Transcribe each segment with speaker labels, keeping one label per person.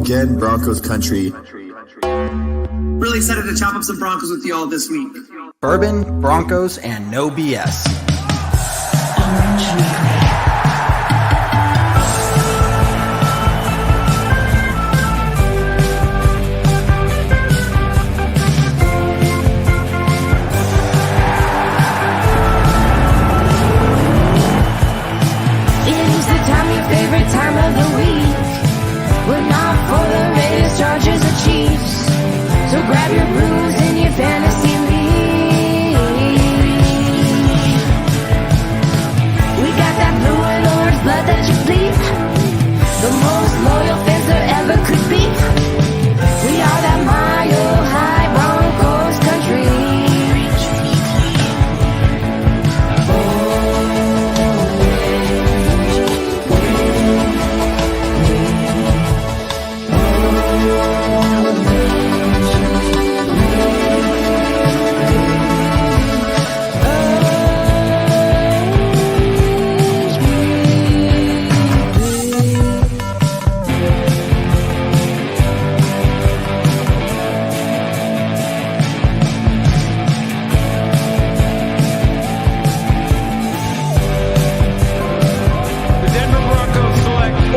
Speaker 1: again, Broncos country.
Speaker 2: Really excited to chop up some Broncos with you all this week.
Speaker 3: Bourbon, Broncos, and no BS.
Speaker 4: Favorite time of the week. We're not for the Raiders, Chargers, or Chiefs. So grab your brews in your fantasy league. We got that blue and orange blood that you bleed. The most loyal fans there ever could be. We are that mile high Broncos country.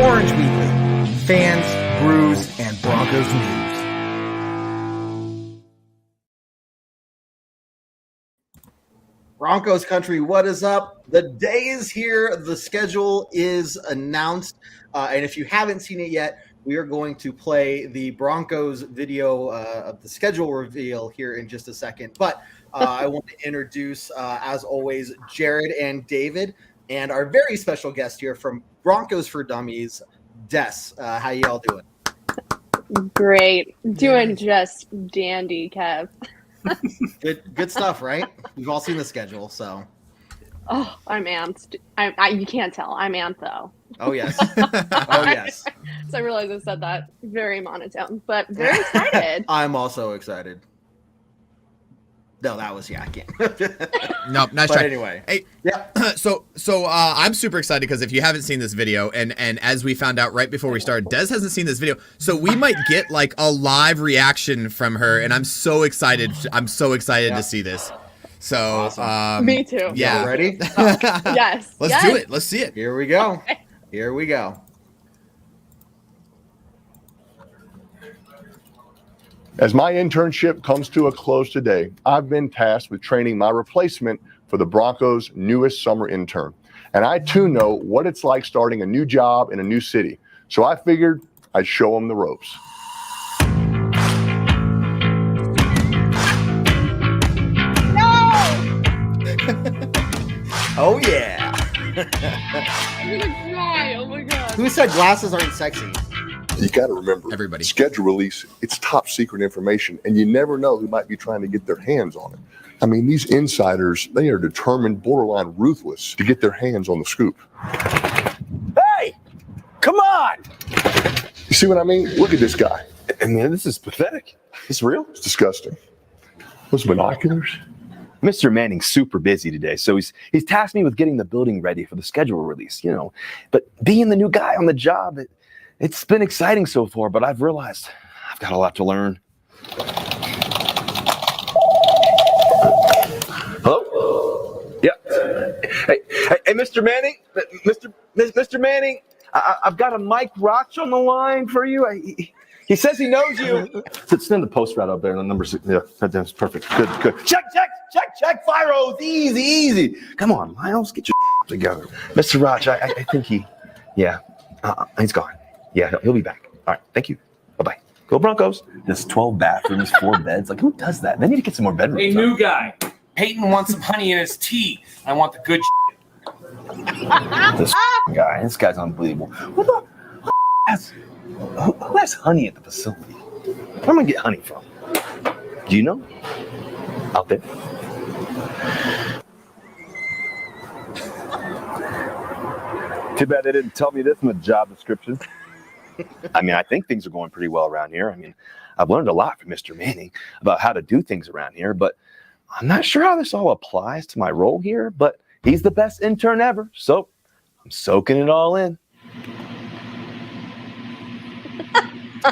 Speaker 3: Orange Weekly. Fans, brews, and Broncos news. Broncos country, what is up? The day is here. The schedule is announced. And if you haven't seen it yet, we are going to play the Broncos video of the schedule reveal here in just a second. But I want to introduce, as always, Jared and David, and our very special guest here from Broncos for Dummies, Des. How you all doing?
Speaker 5: Great. Doing just dandy, Kev.
Speaker 3: Good stuff, right? We've all seen the schedule, so.
Speaker 5: Oh, I'm amped. You can't tell. I'm amped, though.
Speaker 3: Oh, yes. Oh, yes.
Speaker 5: So I realized I said that very monotone, but very excited.
Speaker 3: I'm also excited. No, that was, yeah, I can't.
Speaker 6: Nope, nice
Speaker 3: but
Speaker 6: try.
Speaker 3: Anyway.
Speaker 6: Hey,
Speaker 3: yeah.
Speaker 6: So I'm super excited because if you haven't seen this video, and as we found out right before we started, Des hasn't seen this video, so we might get like a live reaction from her, and I'm so excited. I'm so excited to see this. So,
Speaker 3: awesome.
Speaker 5: Me too.
Speaker 6: Yeah.
Speaker 3: Ready?
Speaker 5: Yes.
Speaker 6: Let's do it. Let's see it.
Speaker 3: Here we go.
Speaker 5: Okay.
Speaker 3: Here we go.
Speaker 7: As my internship comes to a close today, I've been tasked with training my replacement for the Broncos' newest summer intern. And I too know what it's like starting a new job in a new city. So I figured I'd show them the ropes.
Speaker 3: Oh, yeah.
Speaker 5: I'm gonna cry. Oh my god.
Speaker 3: Who said glasses aren't sexy?
Speaker 7: You got to remember,
Speaker 6: Everybody.
Speaker 7: Schedule release, it's top secret information, and you never know who might be trying to get their hands on it. I mean, these insiders, they are determined, borderline ruthless to get their hands on the scoop.
Speaker 8: Hey, come on.
Speaker 7: You see what I mean? Look at this guy.
Speaker 8: I mean, this is pathetic. It's real.
Speaker 7: It's disgusting. Those binoculars.
Speaker 8: Mr. Manning's super busy today, so he's tasked me with getting the building ready for the schedule release, you know. But being the new guy on the job, it's been exciting so far, but I've realized I've got a lot to learn. Hello? Yeah. Hey, Mr. Manning? Mr. Manning, I've got a Mike Roch on the line for you. He says he knows you. Send the post route up there, the number 6. Yeah, that's perfect. Good. Check. Firos, easy. Come on, Miles, get your together. Mr. Roch, I think he's gone. Yeah, he'll be back. All right, thank you. Bye-bye. Go Broncos. There's 12 bathrooms, 4 beds. Like, who does that? They need to get some more bedrooms.
Speaker 9: Hey, new guy. Peyton wants some honey in his tea. I want the good
Speaker 8: This guy's unbelievable. Who has honey at the facility? Where am I get honey from? Do you know? Out there?
Speaker 7: Too bad they didn't tell me this in the job description.
Speaker 8: I mean, I think things are going pretty well around here. I mean, I've learned a lot from Mr. Manning about how to do things around here, but I'm not sure how this all applies to my role here, but he's the best intern ever, so I'm soaking it all in.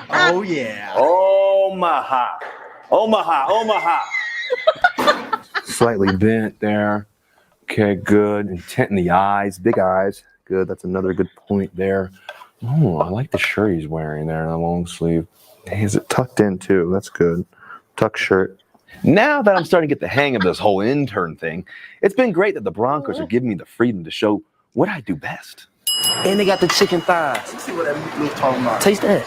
Speaker 3: Oh yeah.
Speaker 8: Omaha. Omaha. Slightly bent there. Okay, good. Intent in the eyes, big eyes. Good. That's another good point there. Oh, I like the shirt he's wearing there in the long sleeve. Hey, is it tucked in too? That's good. Tuck shirt. Now that I'm starting to get the hang of this whole intern thing, it's been great that the Broncos are giving me the freedom to show what I do best. And they got the chicken thighs.
Speaker 2: Let's see what that meatloaf talking about.
Speaker 8: Taste that.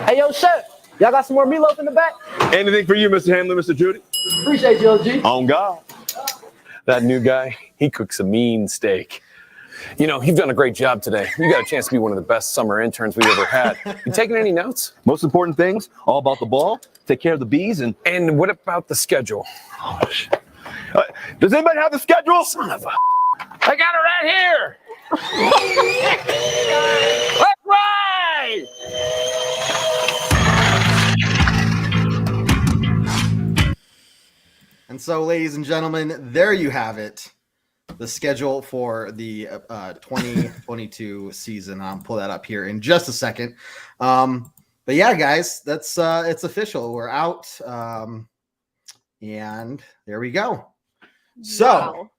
Speaker 8: Hey, yo, chef, y'all got some more meatloaf in the back? Anything for you, Mr. Handler, Mr. Judy?
Speaker 1: Appreciate you, OG.
Speaker 8: On God. That new guy, he cooks a mean steak.
Speaker 10: You know, you've done a great job today. You got a chance to be one of the best summer interns we've ever had. You taking any notes?
Speaker 8: Most important things, all about the ball, take care of the bees, and
Speaker 10: what about the schedule?
Speaker 8: Oh, does anybody have the schedule?
Speaker 10: Son of a... I got it right here. Let's ride!
Speaker 3: And so, ladies and gentlemen, there you have it. The schedule for the 2022 season. I'll pull that up here in just a second. But yeah, guys, that's it's official. We're out. And there we go. So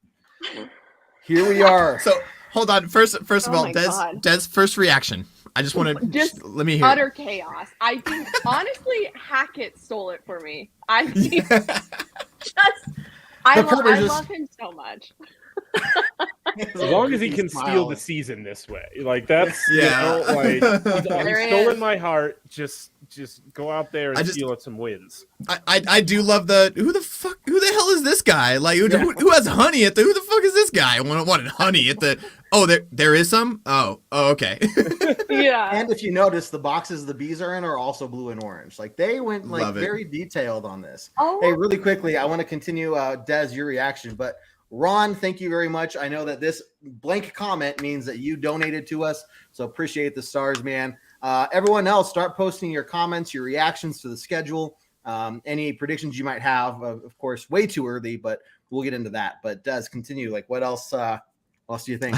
Speaker 3: here we are.
Speaker 6: So hold on. First of all,
Speaker 5: my
Speaker 6: Des,
Speaker 5: God.
Speaker 6: first reaction. I just want to
Speaker 5: Just
Speaker 6: let me hear.
Speaker 5: utter chaos. I think honestly, Hackett stole it for me. I think I love him so much.
Speaker 11: As long as he can steal the season this way, like that's
Speaker 6: Yeah.
Speaker 11: you know, like he's
Speaker 5: There
Speaker 11: stolen
Speaker 5: is.
Speaker 11: my heart. Just go out there and steal some wins.
Speaker 6: I do love the who the hell is this guy? Like who has honey at the who the fuck is this guy? I wanted honey at the there is some? Oh okay.
Speaker 5: Yeah.
Speaker 3: And if you notice, the boxes the bees are in are also blue and orange. Like they went like
Speaker 6: Love it.
Speaker 3: very detailed on this.
Speaker 5: Oh.
Speaker 3: Hey, really quickly, I want to continue Des, your reaction, but Ron, thank you very much. I know that this blank comment means that you donated to us, so appreciate the stars, man. Everyone else, start posting your comments, your reactions to the schedule, any predictions you might have. Of course, way too early, but we'll get into that. But Des, continue. Like, what else? What else do you think?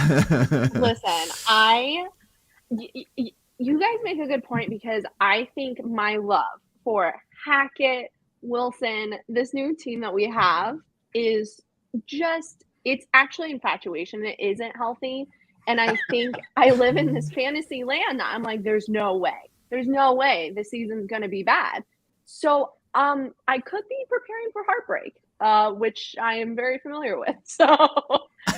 Speaker 5: Listen, you guys make a good point because I think my love for Hackett, Wilson, this new team that we have is just, it's actually infatuation. It isn't healthy. And I think I live in this fantasy land that I'm like, there's no way this season's going to be bad. So I could be preparing for heartbreak, which I am very familiar with. So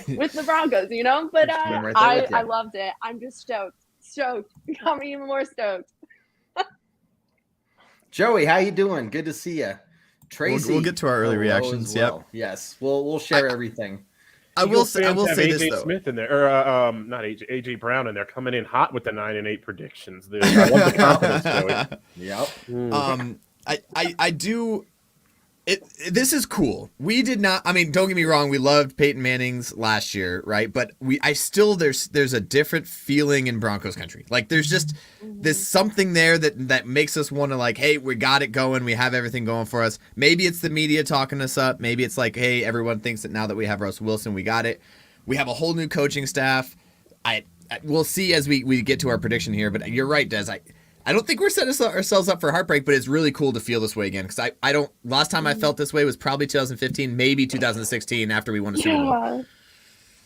Speaker 5: with the Broncos, you know, but I loved it. I'm just stoked. Got me even more stoked.
Speaker 3: Joey, how you doing? Good to see you. Tracy,
Speaker 6: We'll get to our early reactions.
Speaker 3: Well.
Speaker 6: Yep.
Speaker 3: Yes, we'll share everything.
Speaker 6: I will say
Speaker 11: have
Speaker 6: this
Speaker 11: AJ
Speaker 6: though.
Speaker 11: Smith in there, or not AJ Brown in there, coming in hot with the 9-8 predictions. I love the confidence, Joey.
Speaker 3: Yep.
Speaker 6: I do. This is cool. We did not. I mean, don't get me wrong. We loved Peyton Manning's last year, right? But there's a different feeling in Broncos country. Like there's just there's something there that makes us want to like, hey, we got it going. We have everything going for us. Maybe it's the media talking us up. Maybe it's like, hey, everyone thinks that now that we have Russell Wilson, we got it. We have a whole new coaching staff. We'll see as we get to our prediction here. But you're right, Des. I don't think we're setting ourselves up for heartbreak, but it's really cool to feel this way again. Because I don't. Last time I felt this way was probably 2015, maybe 2016 after we won a Super Bowl.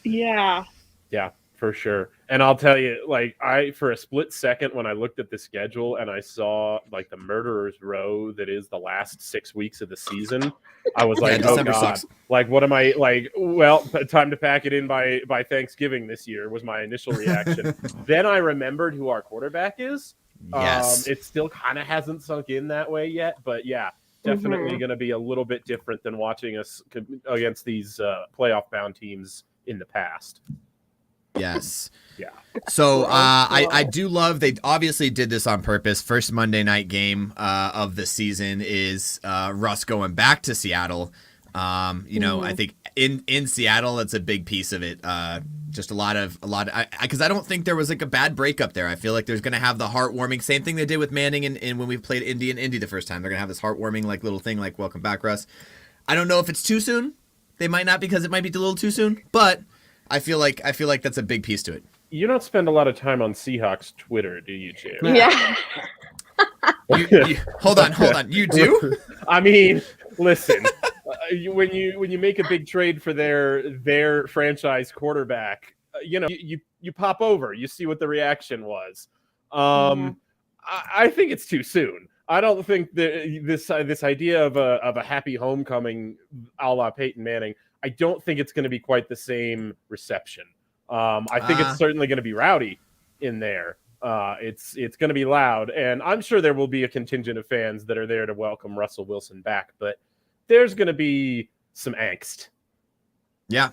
Speaker 5: Yeah.
Speaker 11: Yeah, for sure. And I'll tell you, like, for a split second when I looked at the schedule and I saw like the murderer's row that is the last 6 weeks of the season, I was like, oh God,
Speaker 6: sucks.
Speaker 11: like, what am I like? Well, time to pack it in by Thanksgiving this year was my initial reaction. Then I remembered who our quarterback is.
Speaker 6: Yes.
Speaker 11: It still kind of hasn't sunk in that way yet, but yeah, definitely going to be a little bit different than watching us against these playoff bound teams in the past.
Speaker 6: Yes.
Speaker 11: Yeah.
Speaker 6: So I do love they obviously did this on purpose. First Monday night game of the season is Russ going back to Seattle. I think in Seattle, it's a big piece of it. Just a lot of because I don't think there was like a bad breakup there. I feel like there's going to have the heartwarming same thing they did with Manning and when we played Indy the first time. They're going to have this heartwarming like little thing like welcome back, Russ. I don't know if it's too soon. They might not because it might be a little too soon, but I feel like that's a big piece to it.
Speaker 11: You don't spend a lot of time on Seahawks Twitter, do you, Jay?
Speaker 5: Yeah.
Speaker 6: Hold on. You do?
Speaker 11: I mean, listen. When you make a big trade for their franchise quarterback, you pop over. You see what the reaction was. I think it's too soon. I don't think that this idea of a happy homecoming a la Peyton Manning, I don't think it's going to be quite the same reception. I think it's certainly going to be rowdy in there. It's going to be loud, and I'm sure there will be a contingent of fans that are there to welcome Russell Wilson back, but there's going to be some angst.
Speaker 6: Yeah.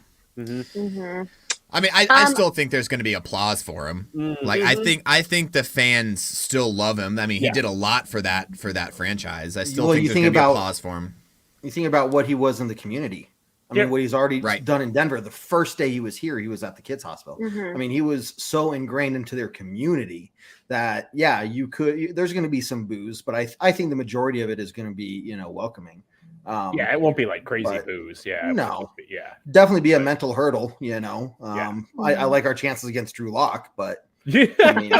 Speaker 6: I mean, I still think there's going to be applause for him. Like, I think the fans still love him. I mean, he did a lot for that franchise. I still think there's going to be applause for him.
Speaker 3: You think about what he was in the community. I mean, what he's already done in Denver. The first day he was here, he was at the kids' hospital. I mean, he was so ingrained into their community that, there's going to be some boos, but I think the majority of it is going to be, welcoming.
Speaker 11: It won't be like crazy boos.
Speaker 3: Definitely be a mental hurdle. I like our chances against Drew Lock, but I mean,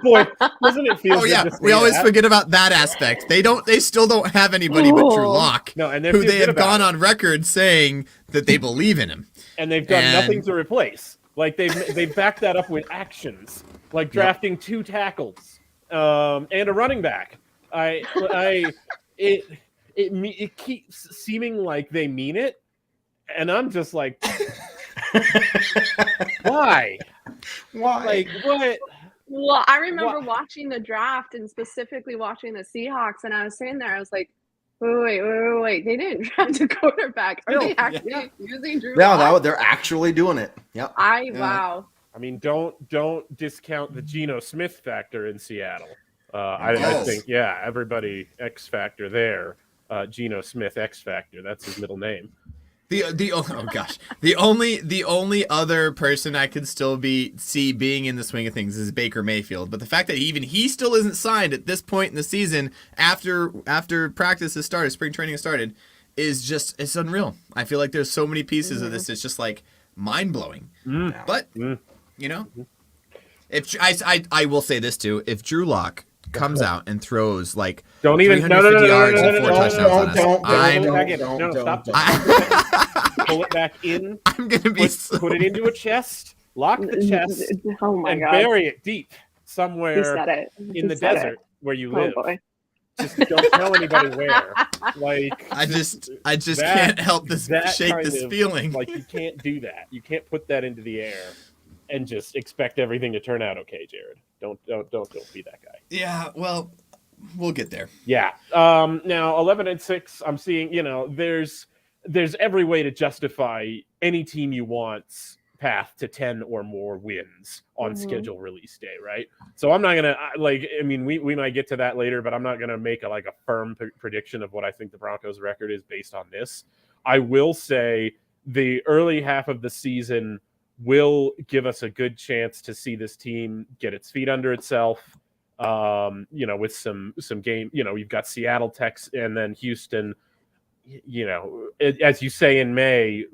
Speaker 11: boy, doesn't it feel?
Speaker 6: Oh yeah, we always forget about that aspect. They still don't have anybody but Drew Lock, who they have gone on record saying that they believe in him,
Speaker 11: and they've done nothing to replace. Like they've backed that up with actions, like drafting 2 tackles and a running back. It keeps seeming like they mean it, and I'm just like, why? Like, what?
Speaker 5: Well, I remember watching the draft and specifically watching the Seahawks, and I was sitting there, I was like, wait. They didn't draft a quarterback. Are they actually using Drew Lock?
Speaker 3: No, they're actually doing it. Yep.
Speaker 5: Wow.
Speaker 11: I mean, don't discount the Geno Smith factor in Seattle. I think, everybody X factor there. Geno Smith X Factor. That's his middle name.
Speaker 6: The only other person I could still see being in the swing of things is Baker Mayfield. But the fact that he still isn't signed at this point in the season after practice has started, spring training has started, it's unreal. I feel like there's so many pieces of this. It's just like mind blowing. But if I will say this too, if Drew Lock comes out and throws like 350 yards and 4 touchdowns on us,
Speaker 11: stop. Pull it back in.
Speaker 6: I'm gonna be
Speaker 11: put it into a chest, lock the chest, and bury it deep somewhere in the desert where you live.
Speaker 5: Boy.
Speaker 11: Just don't tell anybody where. Like
Speaker 6: I just can't help shake this feeling.
Speaker 11: Like you can't do that. You can't put that into the air and just expect everything to turn out okay, Jared. Don't be that guy.
Speaker 6: Yeah, well, we'll get there.
Speaker 11: Yeah. Now 11-6. I'm seeing. There's every way to justify any team you want's path to 10 or more wins on schedule release day, right? So I'm not gonna we might get to that later, but I'm not gonna make a firm prediction of what I think the Broncos' record is based on this. I will say the early half of the season will give us a good chance to see this team get its feet under itself. With some game, you've got Seattle, Texas, and then Houston. As you say in May,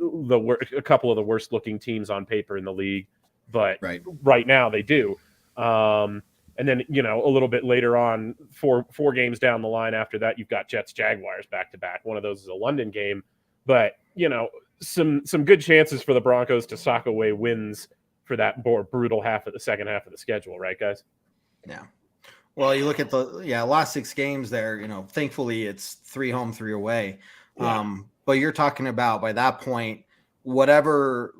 Speaker 11: a couple of the worst looking teams on paper in the league, but right now they do. And then a little bit later on, four games down the line after that, you've got Jets, Jaguars back to back. One of those is a London game, but some good chances for the Broncos to sock away wins for that more brutal second half of the schedule, right, guys?
Speaker 3: Yeah. Well, you look at the last 6 games there. Thankfully it's 3 home, 3 away. Yeah. But you're talking about by that point, whatever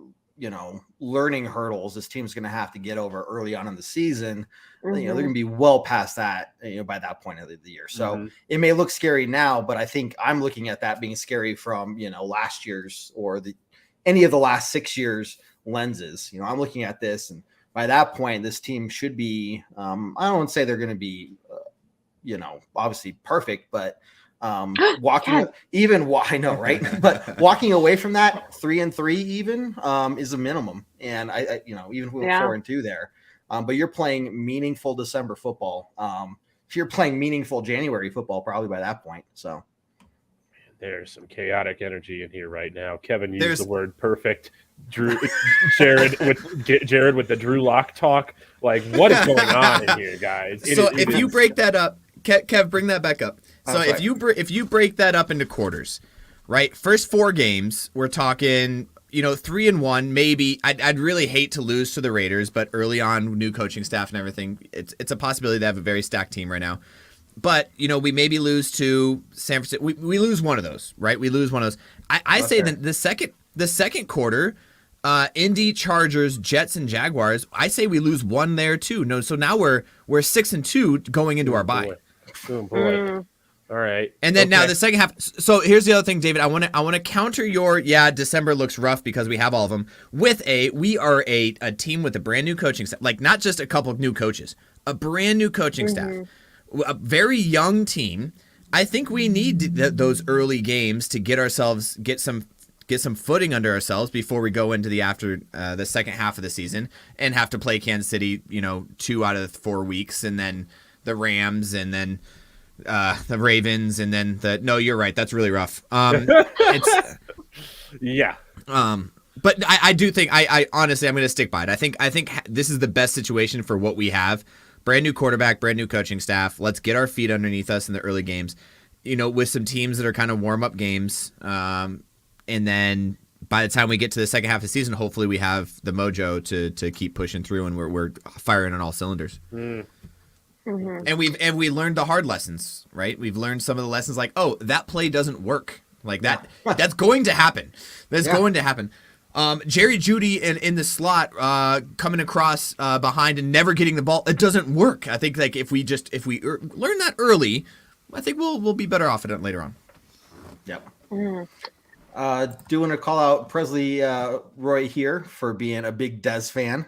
Speaker 3: learning hurdles this team's going to have to get over early on in the season. They're going to be well past that by that point of the year. So it may look scary now, but I think I'm looking at that being scary from last year's or any of the last 6 years lenses. I'm looking at this, and by that point, this team should be. I don't want to say they're going to be, obviously perfect, but walking I know, right? But walking away from that 3-3 even is a minimum, and I even if we went 4-2 there. But you're playing meaningful December football. If you're playing meaningful January football, probably by that point. So
Speaker 11: there's some chaotic energy in here right now. Kevin used the word perfect. Jared with the Drew Lock talk. Like, what is going on in here, guys?
Speaker 6: If you break that up, Kev, bring that back up. So
Speaker 3: sorry.
Speaker 6: if you break that up into quarters, right? First 4 games, we're talking, 3-1. Maybe I'd really hate to lose to the Raiders, but early on, new coaching staff and everything, it's a possibility to have a very stacked team right now. But we maybe lose to San Francisco. We lose one of those, right? We lose one of those. I say that the second quarter, Indy, Chargers, Jets, and Jaguars. I say we lose one there too. No, so now we're 6-2 going into our bye.
Speaker 11: Oh boy. All right.
Speaker 6: And then now the second half. So here's the other thing, David. I want to counter your December looks rough because we have all of them with we are a team with a brand new coaching staff, like not just a couple of new coaches, a brand new coaching staff, a very young team. I think we need those early games to get some footing under ourselves before we go into the second half of the season and have to play Kansas City, 2 out of 4 weeks, and then the Rams, and then the Ravens, and then no, you're right. That's really rough. It's
Speaker 11: yeah.
Speaker 6: But I do think I honestly I'm going to stick by it. I think this is the best situation for what we have. Brand new quarterback, brand new coaching staff. Let's get our feet underneath us in the early games, with some teams that are kind of warm up games. And then by the time we get to the second half of the season, hopefully we have the mojo to keep pushing through, and we're firing on all cylinders. And we learned the hard lessons, right? We've learned some of the lessons, like, oh, that play doesn't work, like that. That's going to happen. That's going to happen. Jerry Jeudy in the slot, coming across behind and never getting the ball, it doesn't work. I think like if we learn that early, I think we'll be better off at it later on.
Speaker 3: Yep. Doing a call out Presley Roy here for being a big Des fan.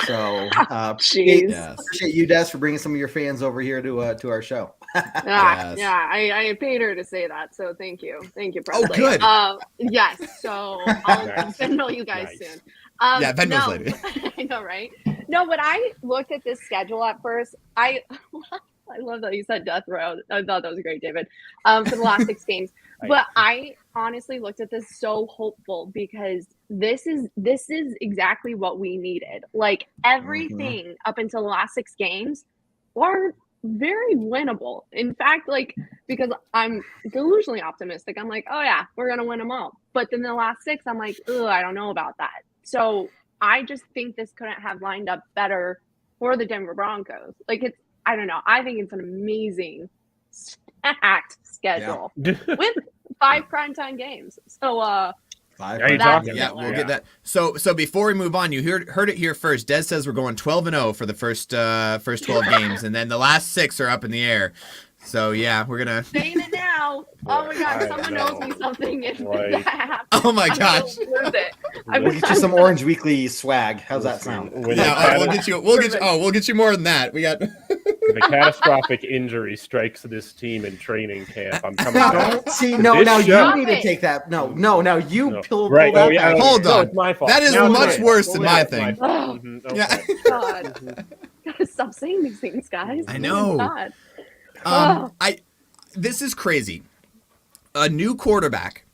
Speaker 3: So appreciate you, Des, for bringing some of your fans over here to our show.
Speaker 5: I paid her to say that, so thank you, Presley.
Speaker 6: Oh, good.
Speaker 5: Yes, so I'll Venmo you guys soon.
Speaker 6: Venmo's later.
Speaker 5: I know, right? No, but I looked at this schedule at first. I love that you said death row. I thought that was great, David. For the last 6 games. But I honestly looked at this so hopeful because this is exactly what we needed. Like everything up until the last 6 games were very winnable. In fact, like because I'm delusionally optimistic, I'm like, oh yeah, we're gonna win them all. But then the last 6, I'm like, oh, I don't know about that. So I just think this couldn't have lined up better for the Denver Broncos. Like I don't know. I think it's an amazing stacked schedule with 5 primetime games. So
Speaker 6: We'll get that. So before we move on, you heard it here first. Des says we're going 12-0 for the first 12 games, and then the last 6 are up in the air. So yeah, we're gonna
Speaker 5: saying it now. Oh my god, someone owes me something if that happens.
Speaker 6: Oh my gosh.
Speaker 3: We'll get you some Orange Weekly swag. How's that sound?
Speaker 6: We'll get you more than that. We got
Speaker 11: the catastrophic injury strikes this team in training camp. I'm coming back.
Speaker 3: See, no, now you need to take that. No, now you pull that back.
Speaker 6: Hold on.
Speaker 11: It's my fault.
Speaker 6: That is much worse than my thing.
Speaker 5: Yeah. God. Gotta stop saying these things, guys.
Speaker 6: I know.
Speaker 5: Oh God.
Speaker 6: This is crazy. A new quarterback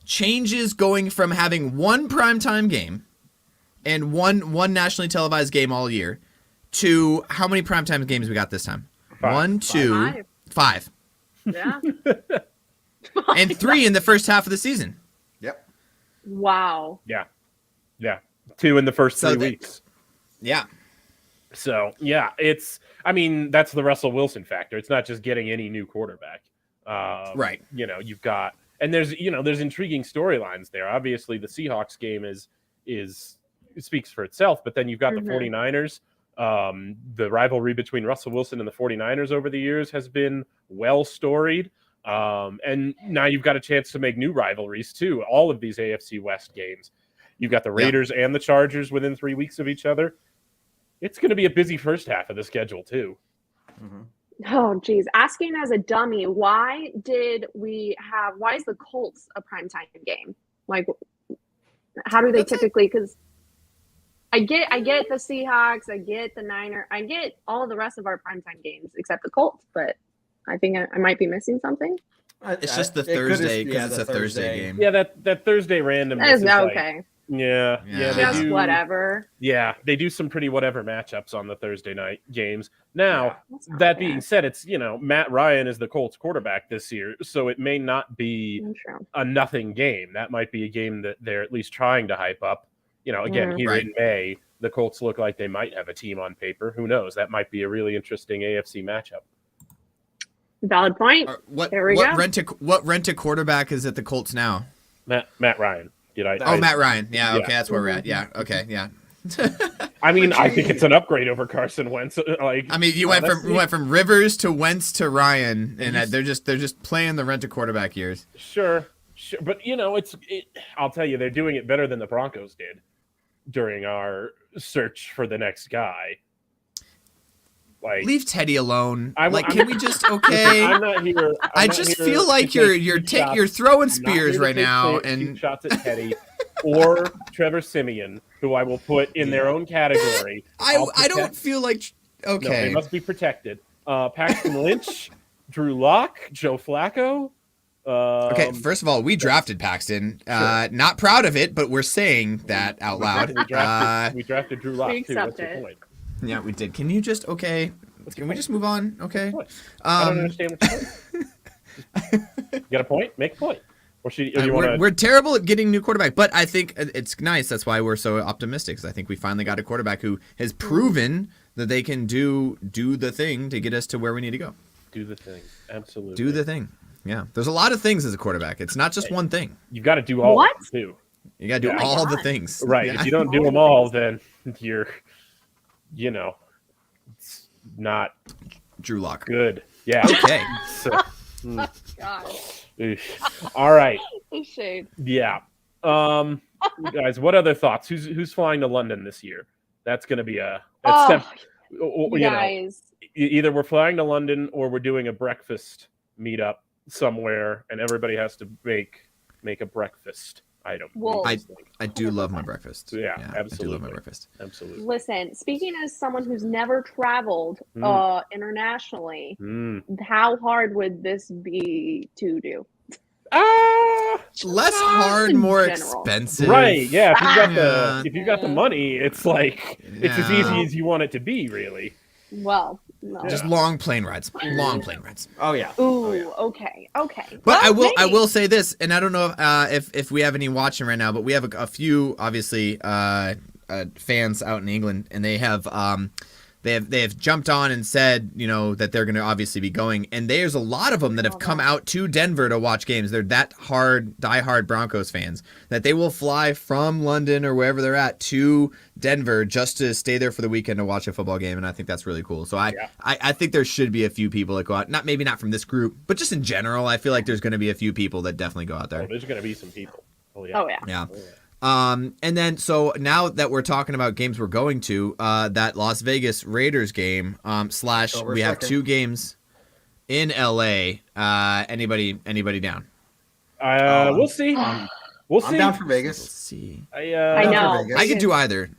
Speaker 6: changes going from having one primetime game and one nationally televised game all year to how many primetime games we got this time? 1, 2, 5.
Speaker 5: Yeah.
Speaker 6: And 3 in the first half of the season.
Speaker 3: Yep.
Speaker 5: Wow.
Speaker 11: Yeah. 2 in the first 3 weeks.
Speaker 6: Yeah.
Speaker 11: So yeah, that's the Russell Wilson factor. It's not just getting any new quarterback.
Speaker 6: Right.
Speaker 11: You've got, and there's intriguing storylines there. Obviously the Seahawks game it speaks for itself, but then you've got the 49ers. The rivalry between Russell Wilson and the 49ers over the years has been well storied. And now you've got a chance to make new rivalries too. All of these AFC West games, you've got the Raiders and the Chargers within 3 weeks of each other. It's going to be a busy first half of the schedule too.
Speaker 5: Oh, geez. Asking as a dummy, why is the Colts a primetime game? Like, how do they typically? Because I get the Seahawks, I get the Niners, I get all of the rest of our primetime games except the Colts, but I think I might be missing something.
Speaker 6: It's just the Thursday because it's a Thursday game.
Speaker 11: Yeah, that Thursday randomness is
Speaker 5: okay.
Speaker 11: Yeah. They
Speaker 5: Just
Speaker 11: do,
Speaker 5: whatever.
Speaker 11: Yeah, they do some pretty whatever matchups on the Thursday night games. Now,
Speaker 5: That's not
Speaker 11: that
Speaker 5: bad.
Speaker 11: being said, it's, Matt Ryan is the Colts quarterback this year, so it may not be
Speaker 5: True.
Speaker 11: a nothing game. That might be a game that they're at least trying to hype up. Again, here in May, the Colts look like they might have a team on paper. Who knows? That might be a really interesting AFC matchup.
Speaker 5: Valid point. There we go.
Speaker 6: What rent a quarterback is at the Colts now?
Speaker 11: Matt Ryan.
Speaker 6: Matt Ryan. Yeah, okay, that's where we're at. Yeah, okay, yeah.
Speaker 11: I mean, I think it's an upgrade over Carson Wentz.
Speaker 6: You went from Rivers to Wentz to Ryan, and they're just playing the rent a quarterback years.
Speaker 11: Sure, but I'll tell you, they're doing it better than the Broncos did during our search for the next guy.
Speaker 6: Leave Teddy alone.
Speaker 11: Can
Speaker 6: we just I'm not here. I just feel like you're throwing spears right now and
Speaker 11: shots at Teddy or Trevor Siemian, who I will put in their own category.
Speaker 6: I don't feel like
Speaker 11: No, they must be protected. Paxton Lynch, Drew Lock, Joe Flacco.
Speaker 6: Okay, first of all, we drafted Paxton.
Speaker 11: Sure.
Speaker 6: Not proud of it, but we're saying that out loud.
Speaker 11: We drafted Drew Lock too. What's your point?
Speaker 6: Yeah, we did. Can you just Can we just move on? Okay.
Speaker 11: I don't understand what you're saying. You got a point? Make a point. Or
Speaker 6: we're terrible at getting new quarterback, but I think it's nice. That's why we're so optimistic. Because I think we finally got a quarterback who has proven that they can do the thing to get us to where we need to go.
Speaker 11: Do the thing. Absolutely.
Speaker 6: Do the thing. Yeah. There's a lot of things as a quarterback. It's not just one thing.
Speaker 11: You've got to do all of them too.
Speaker 6: You got to do all the things.
Speaker 11: Right.
Speaker 6: Yeah.
Speaker 11: If you don't do them all, then you're, it's not
Speaker 6: Drew Lock.
Speaker 11: Good. Yeah.
Speaker 6: Okay.
Speaker 5: God.
Speaker 11: All right.
Speaker 5: Shade.
Speaker 11: Yeah. Guys, what other thoughts? Who's flying to London this year? That's going to be
Speaker 5: guys.
Speaker 11: Either we're flying to London or we're doing a breakfast meetup somewhere, and everybody has to make a breakfast item.
Speaker 5: Well,
Speaker 6: I do love my breakfast.
Speaker 11: Yeah, absolutely.
Speaker 6: I do love my breakfast.
Speaker 11: Absolutely.
Speaker 5: Listen, speaking as someone who's never traveled internationally, how hard would this be to do?
Speaker 6: Less hard, more expensive.
Speaker 11: Right? Yeah. If you've got the money, it's like it's as easy as you want it to be, really.
Speaker 5: Well, no.
Speaker 6: Just long plane rides. Long plane rides.
Speaker 3: Oh yeah.
Speaker 5: Ooh. Okay.
Speaker 6: But I will say this, and I don't know if we have any watching right now, but we have a few obviously fans out in England, and they have jumped on and said that they're going to obviously be going, and there's a lot of them that have come out to Denver to watch games. They're that diehard Broncos fans that they will fly from London or wherever they're at to Denver just to stay there for the weekend to watch a football game, and I think that's really cool. So I think there should be a few people that go out, maybe not from this group, but just in general, I feel like there's going to be a few people that definitely go out there.
Speaker 11: Oh, there's going to be some people.
Speaker 5: Oh yeah.
Speaker 6: Yeah. And then so now that we're talking about games we're going to, that Las Vegas Raiders game, / we have 2 games in LA. Anybody down?
Speaker 11: We'll see. We'll see.
Speaker 3: I'm down for Vegas.
Speaker 6: We'll see.
Speaker 5: I know.
Speaker 6: I could do either.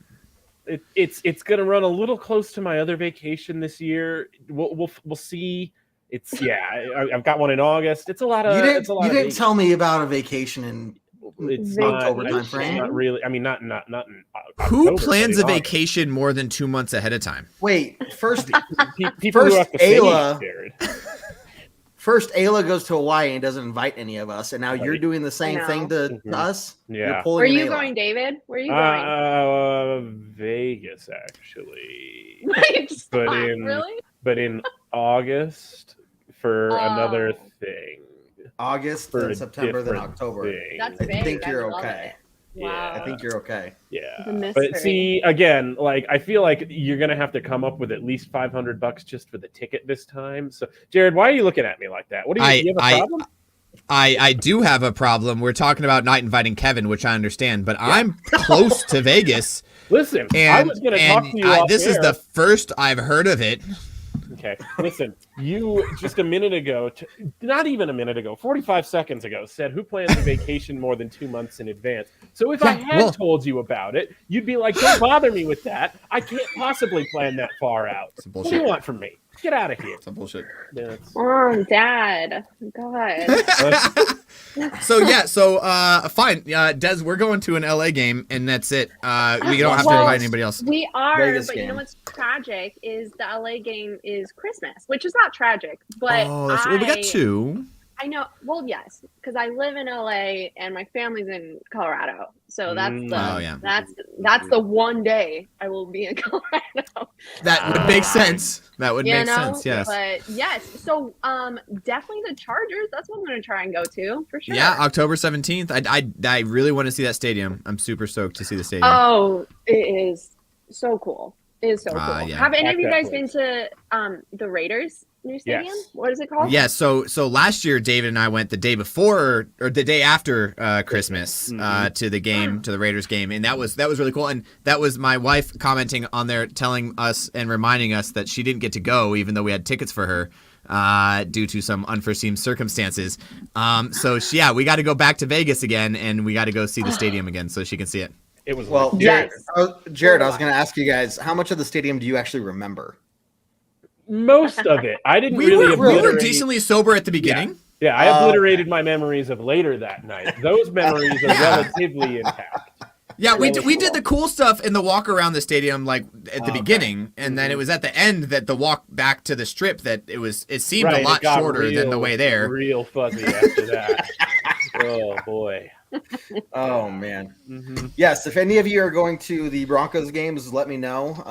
Speaker 11: It's going to run a little close to my other vacation this year. We'll see. I've got one in August. It's a lot of.
Speaker 3: You didn't tell me about a vacation in.
Speaker 11: It's
Speaker 3: October
Speaker 11: not
Speaker 3: timeframe.
Speaker 11: Not really. I mean, not in
Speaker 6: Who
Speaker 11: October,
Speaker 6: plans a
Speaker 11: August.
Speaker 6: vacation more than 2 months ahead of time?
Speaker 3: Wait, first
Speaker 11: People who have to say
Speaker 3: Ayla.
Speaker 11: Jared.
Speaker 3: First, Ayla goes to Hawaii and doesn't invite any of us, and now you're doing the same thing to us.
Speaker 11: Yeah.
Speaker 3: You're pulling
Speaker 5: Where are you
Speaker 3: Ayla.
Speaker 5: going, David? Where are you going?
Speaker 11: Vegas actually,
Speaker 5: Really?
Speaker 11: but in August for another thing.
Speaker 3: August,
Speaker 11: For
Speaker 3: then
Speaker 11: a
Speaker 3: September, then
Speaker 11: different
Speaker 3: October.
Speaker 11: thing.
Speaker 5: That's
Speaker 3: I
Speaker 5: big.
Speaker 3: think you're
Speaker 5: love
Speaker 3: okay.
Speaker 5: it. Wow.
Speaker 3: I think you're okay.
Speaker 11: Yeah.
Speaker 5: The mystery.
Speaker 11: But see, again, like I feel like you're gonna have to come up with at least $500 just for the ticket this time. So, Jared, why are you looking at me like that? What do you have a problem?
Speaker 6: I do have a problem. We're talking about not inviting Kevin, which I understand, but I'm close to Vegas.
Speaker 11: Listen,
Speaker 6: And,
Speaker 11: I was going to talk to you off
Speaker 6: this is
Speaker 11: air.
Speaker 6: the first I've heard of it.
Speaker 11: Okay, listen, You just a minute ago, not even a minute ago, 45 seconds ago, said who plans a vacation more than 2 months in advance. So if I had told you about it, you'd be like, don't bother me with that. I can't possibly plan that far out. What do you want from me? Get out of here.
Speaker 6: Some bullshit.
Speaker 11: Yeah,
Speaker 5: Dad. God.
Speaker 6: So fine. Des, we're going to an LA game, and that's it. We don't have to invite anybody else.
Speaker 5: We are,
Speaker 3: Vegas
Speaker 5: but
Speaker 3: game.
Speaker 5: you know what's tragic is the LA game is Christmas, which is not tragic, but
Speaker 6: well, we got 2.
Speaker 5: I know. Well, yes, because I live in LA and my family's in Colorado, so that's that's the one day I will be in Colorado.
Speaker 6: That would make sense. That would make sense. Yes.
Speaker 5: But yes, so definitely the Chargers. That's what I'm going to try and go to for sure.
Speaker 6: Yeah, October 17th. I really want to see that stadium. I'm super stoked to see the stadium.
Speaker 5: Oh, it is so cool. It is so cool.
Speaker 6: Yeah.
Speaker 5: Have any of you guys been to the Raiders' new stadium?
Speaker 11: Yes.
Speaker 5: What is it called?
Speaker 6: Yeah, so last year David and I went the day before or the day after Christmas to the game, to the Raiders game, and that was really cool. And that was my wife commenting on there, telling us and reminding us that she didn't get to go, even though we had tickets for her due to some unforeseen circumstances. So we got to go back to Vegas again, and we got to go see the stadium again so she can see it.
Speaker 11: It was
Speaker 3: Jared. Jared, I was going to ask you guys, how much of the stadium do you actually remember?
Speaker 11: most of it. I didn't
Speaker 6: we were decently sober at the beginning.
Speaker 11: Yeah, I obliterated my memories of later that night. Those memories are relatively intact.
Speaker 6: Yeah, we did the cool stuff in the walk around the stadium, like at the beginning, and then it was at the end that the walk back to the strip that it seemed a lot shorter than the way there.
Speaker 11: Real fuzzy after that. Oh boy.
Speaker 3: Oh man. Yes, if any of you are going to the Broncos games, let me know.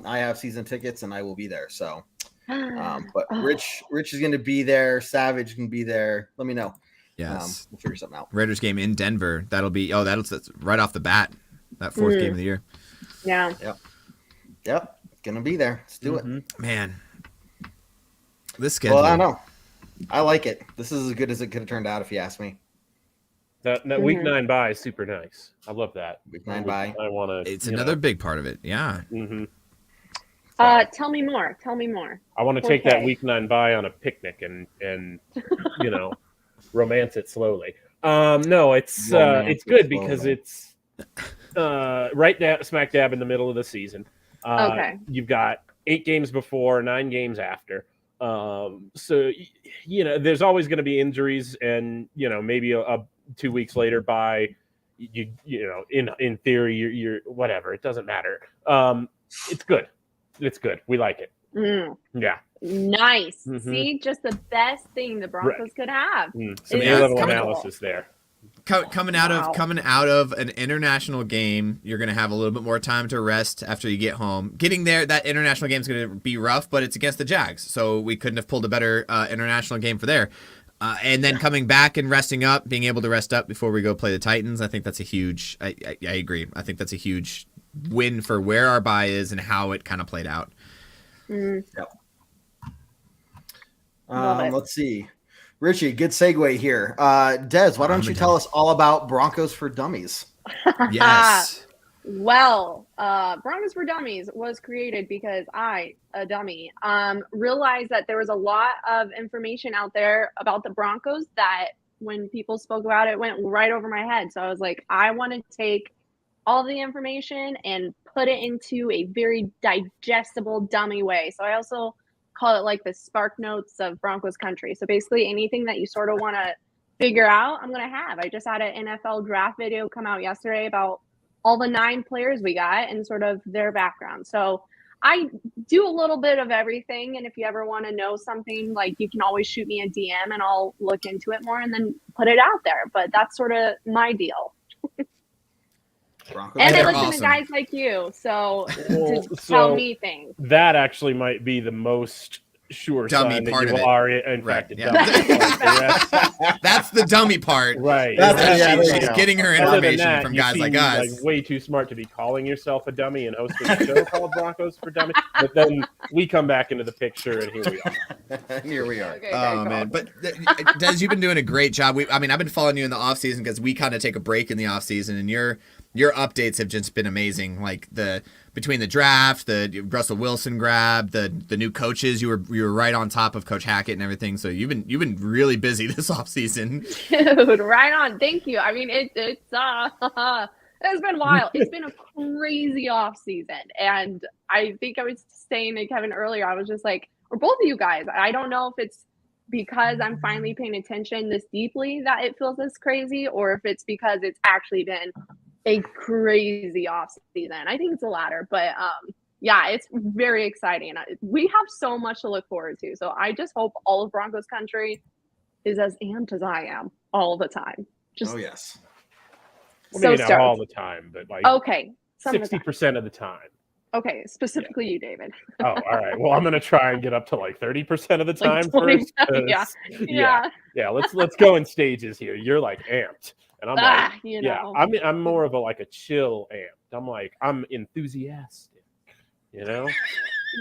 Speaker 3: I have season tickets and I will be there. So, but Rich is going to be there. Savage can be there. Let me know.
Speaker 6: Yes,
Speaker 3: we'll figure something out.
Speaker 6: Raiders game in Denver. That's right off the bat. That fourth game of the year.
Speaker 5: Yeah.
Speaker 3: Yep. Gonna be there. Let's do it.
Speaker 6: Man. This schedule.
Speaker 3: Well, I know. I like it. This is as good as it could have turned out if you ask me.
Speaker 11: That week 9 bye is super nice. I love that.
Speaker 3: Week 9 bye.
Speaker 11: I want to.
Speaker 6: It's another big part of it. Yeah.
Speaker 5: Tell me more.
Speaker 11: I want to take that week 9 bye on a picnic and romance it slowly. No, it's good because it's right now smack dab in the middle of the season. You've got 8 games before, 9 games after. So there's always going to be injuries, and maybe a 2 weeks later by in theory you're whatever. It doesn't matter. It's good. It's good. We like it. Yeah.
Speaker 5: Nice. See, just the best thing the Broncos could have.
Speaker 11: Some A-level analysis there.
Speaker 6: Coming out of an international game, you're going to have a little bit more time to rest after you get home. Getting there, that international game is going to be rough, but it's against the Jags, so we couldn't have pulled a better international game for there. And then coming back and resting up, being able to rest up before we go play the Titans, I think that's a huge. I agree. I think that's a huge win for where our bye is and how it kind of played out.
Speaker 3: Yep. Let's see. Richie, good segue here. Des, why don't you tell us all about Broncos for Dummies?
Speaker 6: Yes.
Speaker 5: Well, Broncos for Dummies was created because I, a dummy, realized that there was a lot of information out there about the Broncos that when people spoke about it went right over my head. So I was like, I want to take all the information and put it into a very digestible, dummy way. So I also call it like the Spark Notes of Broncos country. So basically anything that you sort of want to figure out, I'm going to have. I just had an NFL draft video come out yesterday about all the 9 players we got and sort of their background. So I do a little bit of everything. And if you ever want to know something, like you can always shoot me a DM and I'll look into it more and then put it out there. But that's sort of my deal.
Speaker 3: Broncos
Speaker 5: and I listen
Speaker 6: awesome.
Speaker 5: to guys like you, so to tell me things.
Speaker 11: That actually might be the most sure
Speaker 6: dummy
Speaker 11: sign that
Speaker 6: part
Speaker 11: you
Speaker 6: of it.
Speaker 11: are in fact a dummy.
Speaker 6: That's the dummy part.
Speaker 11: Right.
Speaker 6: She's getting her information from guys like us.
Speaker 11: Like way too smart to be calling yourself a dummy and hosting a show called Broncos for Dummies. But then we come back into the picture, and here we are.
Speaker 3: Here we are.
Speaker 5: Okay,
Speaker 6: Oh man, but Des, you've been doing a great job. I've been following you in the off season because we kind of take a break in the off season, and you're your updates have just been amazing. Like between the draft, the Russell Wilson grab, the new coaches, you were right on top of Coach Hackett and everything. So you've been really busy this offseason.
Speaker 5: Dude, right on. Thank you. I mean, it's been wild. It's been a crazy off season, and I think I was saying to Kevin earlier, I was just like, or both of you guys, I don't know if it's because I'm finally paying attention this deeply that it feels this crazy, or if it's because it's actually been a crazy off season. I think it's the latter, but yeah, it's very exciting. We have so much to look forward to. So I just hope all of Broncos country is as amped as I am all the time.
Speaker 3: Oh yes.
Speaker 11: Well,
Speaker 5: So
Speaker 11: maybe not
Speaker 5: stoked.
Speaker 11: all the time, but like
Speaker 5: Okay, some of the time.
Speaker 11: 60% of the time.
Speaker 5: Okay, specifically you, David.
Speaker 11: Oh, all right. Well, I'm gonna try and get up to like 30% of the
Speaker 5: Like
Speaker 11: time
Speaker 5: 20,
Speaker 11: first. 'Cause-
Speaker 5: yeah.
Speaker 11: yeah. Let's go in stages here. You're like amped, and I'm like,
Speaker 5: You
Speaker 11: yeah.
Speaker 5: know.
Speaker 11: I'm more of a chill amped. I'm enthusiastic. You know.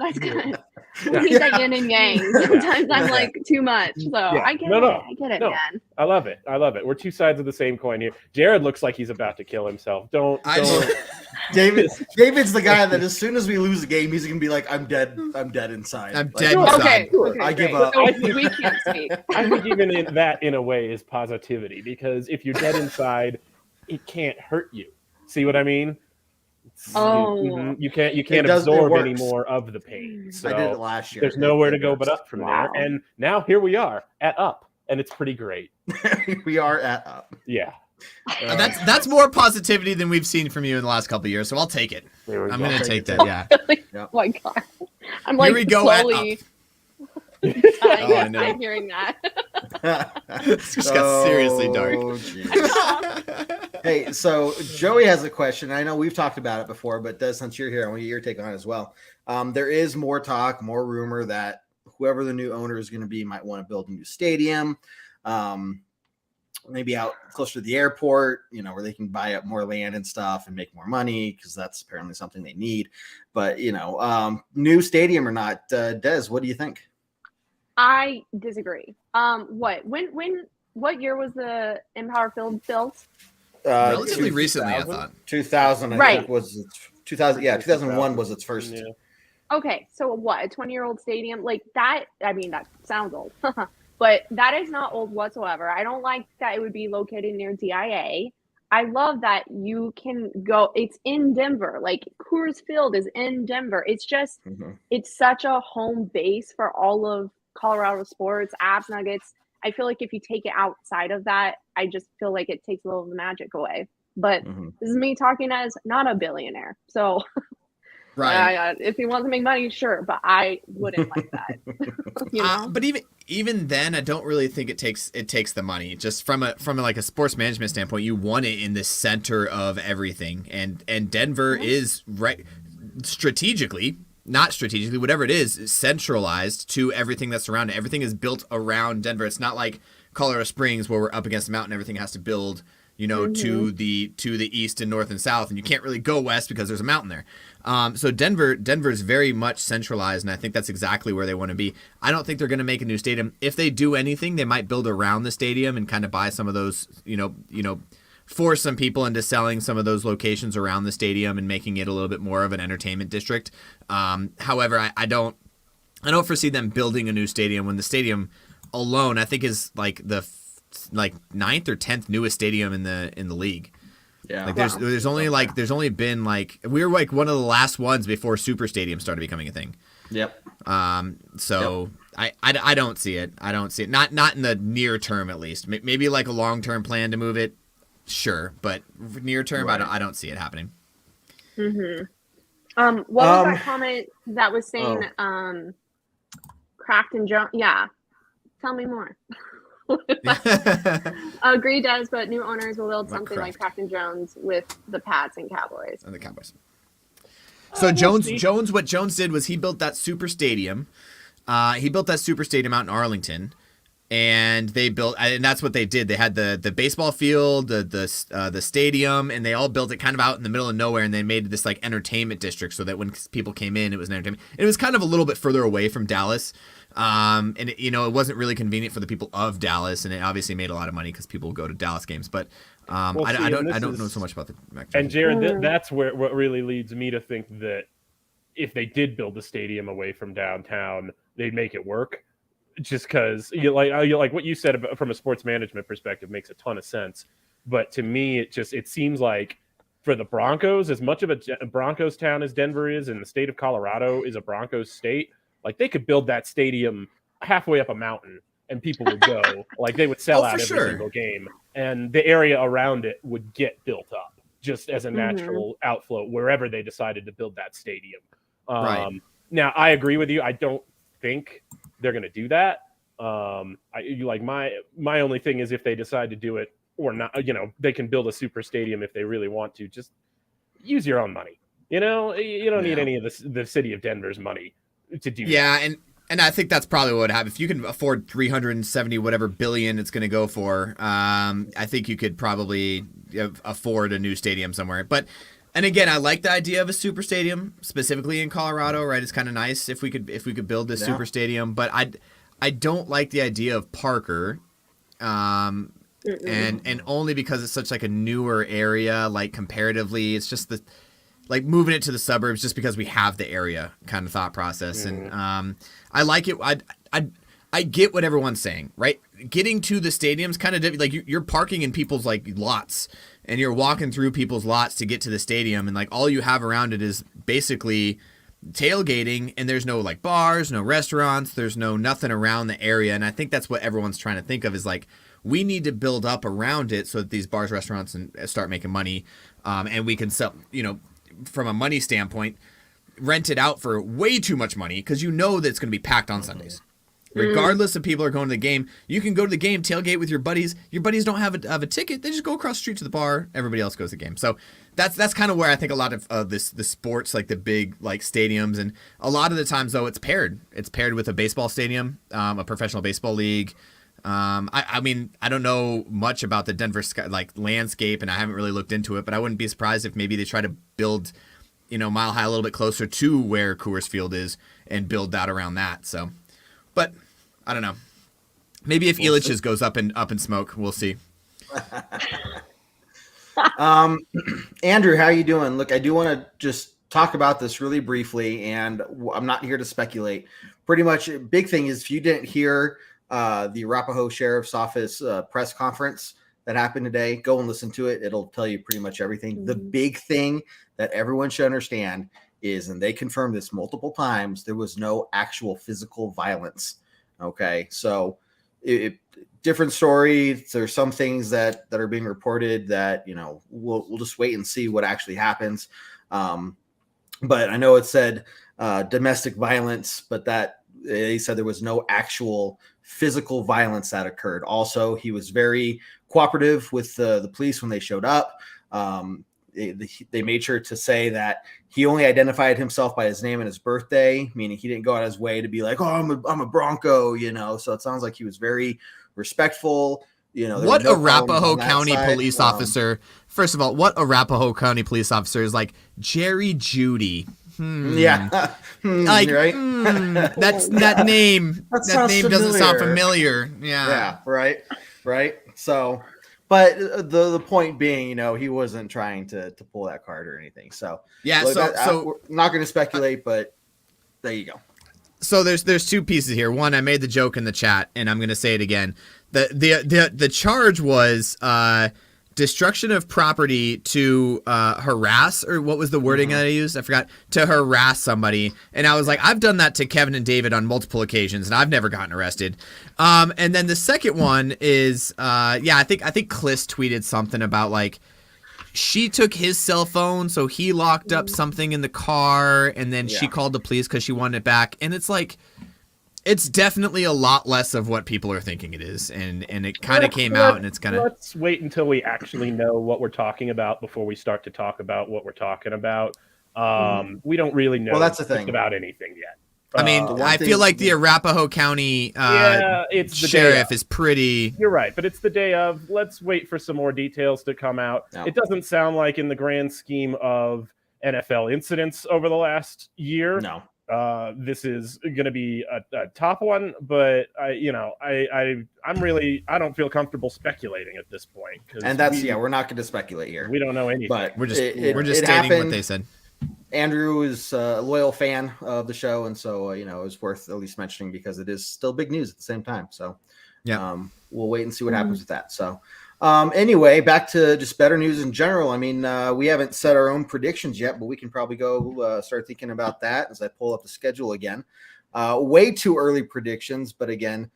Speaker 5: That's good.
Speaker 11: Yeah.
Speaker 5: We need that yin and yang. Sometimes I'm like too much. So I get it. I get it,
Speaker 11: no.
Speaker 5: man.
Speaker 11: I love it. We're two sides of the same coin here. Jared looks like he's about to kill himself. Don't.
Speaker 3: David's the guy that as soon as we lose a game, he's gonna be like, I'm dead inside.
Speaker 6: I'm
Speaker 3: Like,
Speaker 6: dead inside.
Speaker 5: Okay.
Speaker 3: I give
Speaker 5: great.
Speaker 3: up.
Speaker 5: So we can't speak.
Speaker 11: I think even in a way is positivity, because if you're dead inside, it can't hurt you. See what I mean?
Speaker 5: Oh.
Speaker 11: You can't
Speaker 3: It
Speaker 11: absorb
Speaker 3: works.
Speaker 11: any more of the pain. So
Speaker 3: I did it last year.
Speaker 11: there's nowhere to
Speaker 3: It
Speaker 11: go but
Speaker 3: works.
Speaker 11: up from
Speaker 5: Wow.
Speaker 11: there. And now here we are at up, and it's pretty great.
Speaker 3: We are at up.
Speaker 11: Yeah.
Speaker 6: That's more positivity than we've seen from you in the last couple of years. So I'll take it.
Speaker 11: There we
Speaker 6: I'm
Speaker 11: go.
Speaker 6: gonna take that. Yeah.
Speaker 5: Oh my god. I'm like
Speaker 6: Here we go at
Speaker 5: slowly dying
Speaker 6: Oh, I know.
Speaker 5: inside hearing that.
Speaker 6: It's just got seriously dark.
Speaker 3: Jeez. Hey, so Joey has a question. I know we've talked about it before, but since you're here, I want to get your take on it as well. There is more talk, more rumor that whoever the new owner is going to be might want to build a new stadium, maybe out closer to the airport, where they can buy up more land and stuff and make more money, because that's apparently something they need. But, new stadium or not, Des, what do you think?
Speaker 5: I disagree. What year was the Empower Field built?
Speaker 6: Relatively recently, I thought.
Speaker 3: 2000, I think was 2000. Yeah, 2001 was its first.
Speaker 11: Yeah.
Speaker 5: Okay, so what, a 20-year-old stadium? Like that, I mean, that sounds old, but that is not old whatsoever. I don't like that it would be located near DIA. I love that you can go, it's in Denver. Like Coors Field is in Denver. It's just, it's such a home base for all of Colorado sports, Abs Nuggets. I feel like if you take it outside of that, I just feel like it takes a little of the magic away. But this is me talking as not a billionaire. So
Speaker 6: Right.
Speaker 5: if he wants to make money, sure, but I wouldn't like that.
Speaker 6: But even then, I don't really think it takes the money. Just from a sports management standpoint, you want it in the center of everything, and Denver is right strategically. Not strategically, whatever it is centralized to everything that's around it. Everything is built around Denver. It's not like Colorado Springs where we're up against the mountain. Everything has to build, to the east and north and south, and you can't really go west because there's a mountain there. So Denver's very much centralized, and I think that's exactly where they want to be. I don't think they're going to make a new stadium. If they do anything, they might build around the stadium and kind of buy some of those, force some people into selling some of those locations around the stadium and making it a little bit more of an entertainment district. However, I don't foresee them building a new stadium when the stadium alone, I think, is like the ninth or 10th newest stadium in the league.
Speaker 3: Yeah.
Speaker 6: Like there's only been we were like one of the last ones before Super Stadium started becoming a thing.
Speaker 3: Yep.
Speaker 6: So yep. I don't see it. I don't see it. Not in the near term, at least. Maybe like a long-term plan to move it. Sure, but near term, right. I don't see it happening.
Speaker 5: What was that comment that was saying? Kraft and Jones. Yeah, tell me more. Agree, does, but new owners will build something like Kraft and Jones with the Pats and Cowboys.
Speaker 6: And the Cowboys. So Jones, what Jones did was he built that super stadium. He built that super stadium out in Arlington. And that's what they did. They had the baseball field, the stadium, and they all built it kind of out in the middle of nowhere. And they made this like entertainment district so that when people came in, it was an entertainment. And it was kind of a little bit further away from Dallas, and it wasn't really convenient for the people of Dallas. And it obviously made a lot of money because people go to Dallas games. But
Speaker 11: See,
Speaker 6: I don't know so much about the MAC.
Speaker 11: And Jared, that's where what really leads me to think that if they did build the stadium away from downtown, they'd make it work. Just because you like what you said about, from a sports management perspective makes a ton of sense. But to me, it seems like for the Broncos, as much of a Broncos town as Denver is, and the state of Colorado is a Broncos state, like they could build that stadium halfway up a mountain and people would go. Like they would sell out every single game, and the area around it would get built up just as a natural outflow wherever they decided to build that stadium.
Speaker 6: Right.
Speaker 11: Now, I agree with you. I don't think they're going to do that. My only thing is if they decide to do it or not, they can build a super stadium if they really want to. Just use your own money. You don't need any of the city of Denver's money to do.
Speaker 6: Yeah, and I think that's probably what would happen if you can afford 370 whatever billion it's going to go for. I think you could probably afford a new stadium somewhere. But and again, I like the idea of a super stadium, specifically in Colorado. Right, it's kind of nice if we could build this super stadium. But I don't like the idea of Parker, and only because it's such like a newer area. Like comparatively, it's just like moving it to the suburbs just because we have the area kind of thought process. And I like it. I get what everyone's saying, right? Getting to the stadium's kind of like you're parking in people's like lots and you're walking through people's lots to get to the stadium. And like all you have around it is basically tailgating, and there's no like bars, no restaurants, there's nothing around the area. And I think that's what everyone's trying to think of is like, we need to build up around it so that these bars, restaurants and start making money. And we can sell, from a money standpoint, rent it out for way too much money because that it's going to be packed on Sundays. Regardless if people are going to the game, you can go to the game, tailgate with your buddies. Your buddies don't have a ticket; they just go across the street to the bar. Everybody else goes to the game. So that's kind of where I think a lot of the sports, like the big like stadiums, and a lot of the times though it's paired. It's paired with a baseball stadium, a professional baseball league. I mean, I don't know much about the Denver landscape, and I haven't really looked into it, but I wouldn't be surprised if maybe they try to build, Mile High a little bit closer to where Coors Field is and build that around that. So, but I don't know. Maybe if Elitch's goes up in smoke, we'll see.
Speaker 3: Andrew, how you doing? Look, I do want to just talk about this really briefly, and I'm not here to speculate. Pretty much, big thing is if you didn't hear the Arapahoe Sheriff's Office press conference that happened today, go and listen to it. It'll tell you pretty much everything. The big thing that everyone should understand is, and they confirmed this multiple times, there was no actual physical violence. Okay, so different story. There's some things that are being reported that we'll just wait and see what actually happens. But I know it said domestic violence, but that they said there was no actual physical violence that occurred. Also, he was very cooperative with the police when they showed up. They made sure to say that he only identified himself by his name and his birthday, meaning he didn't go out of his way to be like, "Oh, I'm a Bronco," So it sounds like he was very respectful.
Speaker 6: What Arapahoe County police officer? First of all, what Arapahoe County police officer is like Jerry Judy?
Speaker 3: Yeah,
Speaker 6: like
Speaker 3: right.
Speaker 6: That's that name. That name doesn't sound familiar.
Speaker 3: Yeah. Right. So, but the point being, he wasn't trying to pull that card or anything. So
Speaker 6: yeah.
Speaker 3: Look,
Speaker 6: so
Speaker 3: we're not going to speculate, but there you go.
Speaker 6: So there's two pieces here. One, I made the joke in the chat, and I'm going to say it again. The charge was destruction of property to harass, or what was the wording that I used? I forgot. To harass somebody. And I was like, I've done that to Kevin and David on multiple occasions, and I've never gotten arrested. And then the second one is, I think Kliss tweeted something about like, she took his cell phone, so he locked up something in the car, and then she called the police because she wanted it back. And it's like, it's definitely a lot less of what people are thinking it is, and it kind of came out, and it's kind of. Let's
Speaker 11: wait until we actually know what we're talking about before we start to talk about what we're talking about. We don't really know
Speaker 3: that's the thing.
Speaker 11: About anything yet.
Speaker 6: I mean, I feel like the Arapahoe County
Speaker 11: it's the
Speaker 6: sheriff is pretty.
Speaker 11: You're right, but it's the day of. Let's wait for some more details to come out. No. It doesn't sound like, in the grand scheme of NFL incidents over the last year, this is going to be a top one, but I don't feel comfortable speculating at this point.
Speaker 3: And that's we're not going to speculate here.
Speaker 11: We don't know anything.
Speaker 3: But
Speaker 6: we're just stating what they said.
Speaker 3: Andrew is a loyal fan of the show, and so it was worth at least mentioning because it is still big news at the same time. So we'll wait and see what happens with that. So anyway, back to just better news in general. I mean, we haven't set our own predictions yet, but we can probably go start thinking about that as I pull up the schedule again. Way too early predictions, but again,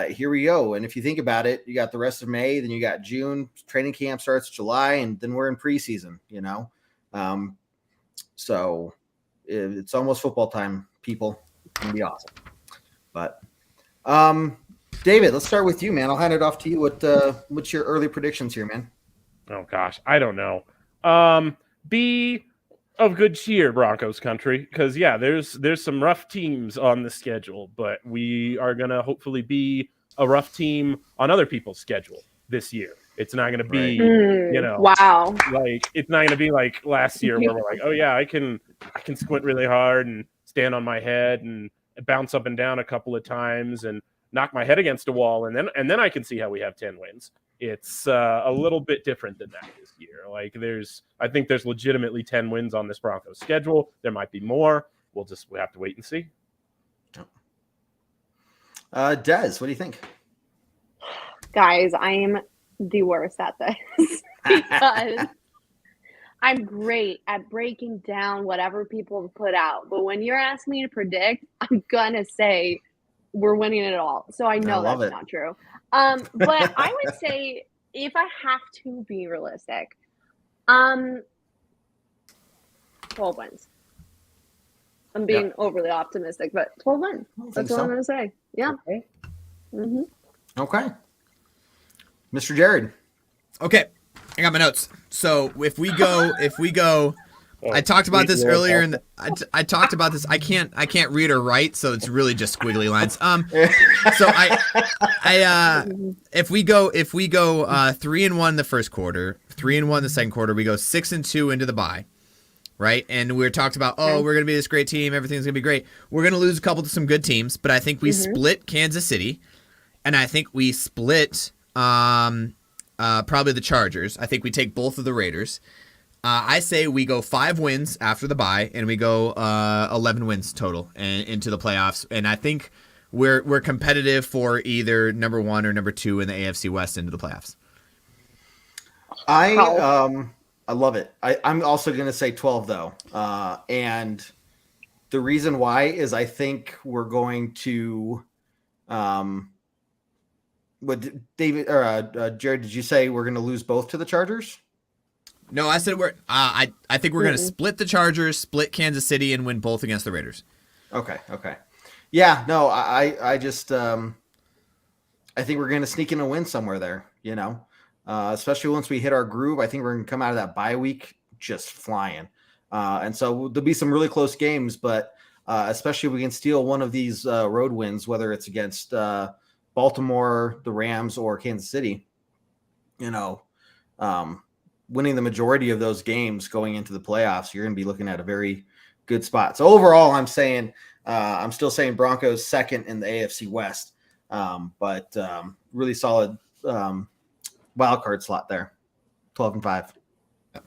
Speaker 3: here we go. And if you think about it, you got the rest of May, then you got June, training camp starts July, and then we're in preseason, so it's almost football time, people. It's going to be awesome. But David, let's start with you, man. I'll hand it off to you. What's your early predictions here, man?
Speaker 11: Oh gosh, I don't know. Be of good cheer, Broncos country, because there's some rough teams on the schedule, but we are gonna hopefully be a rough team on other people's schedule this year. It's not gonna be,
Speaker 5: wow,
Speaker 11: like it's not gonna be like last year where we're like, oh yeah, I can squint really hard and stand on my head and bounce up and down a couple of times and knock my head against a wall, and then I can see how we have 10 wins. It's a little bit different than that this year. Like I think there's legitimately 10 wins on this Broncos schedule. There might be more. We have to wait and see.
Speaker 3: Des, what do you think?
Speaker 5: Guys, I am the worst at this because I'm great at breaking down whatever people put out. But when you're asking me to predict, I'm gonna say we're winning it all. So I know that's not true. But I would say if I have to be realistic, 12 wins. I'm being overly optimistic, but 12 wins. That's what I'm going to say. Yeah.
Speaker 3: Okay.
Speaker 5: Mm-hmm.
Speaker 3: Okay. Mr. Jared.
Speaker 6: Okay. I got my notes. So if we go, I talked about this earlier, and I talked about this. I can't read or write, so it's really just squiggly lines. So if we go 3-1 the first quarter, 3-1 the second quarter, we go 6-2 into the bye, right? And we talked about we're gonna be this great team, everything's gonna be great. We're gonna lose a couple to some good teams, but I think we split Kansas City, and I think we split probably the Chargers. I think we take both of the Raiders. I say we go 5 wins after the bye, and we go 11 wins total and into the playoffs. And I think we're competitive for either number 1 or number 2 in the AFC West into the playoffs.
Speaker 3: I love it. I'm also going to say 12 though, and the reason why is I think we're going to. What David or Jared? Did you say we're going to lose both to the Chargers?
Speaker 6: No, I said we're. I think we're going to split the Chargers, split Kansas City, and win both against the Raiders.
Speaker 3: Okay. Yeah. No, I just I think we're going to sneak in a win somewhere there. Especially once we hit our groove. I think we're going to come out of that bye week just flying. And so there'll be some really close games, but especially if we can steal one of these road wins, whether it's against Baltimore, the Rams, or Kansas City. Winning the majority of those games going into the playoffs, you're going to be looking at a very good spot. So overall, I'm still saying Broncos second in the AFC West, but really solid wild card slot there, 12-5.
Speaker 11: I'll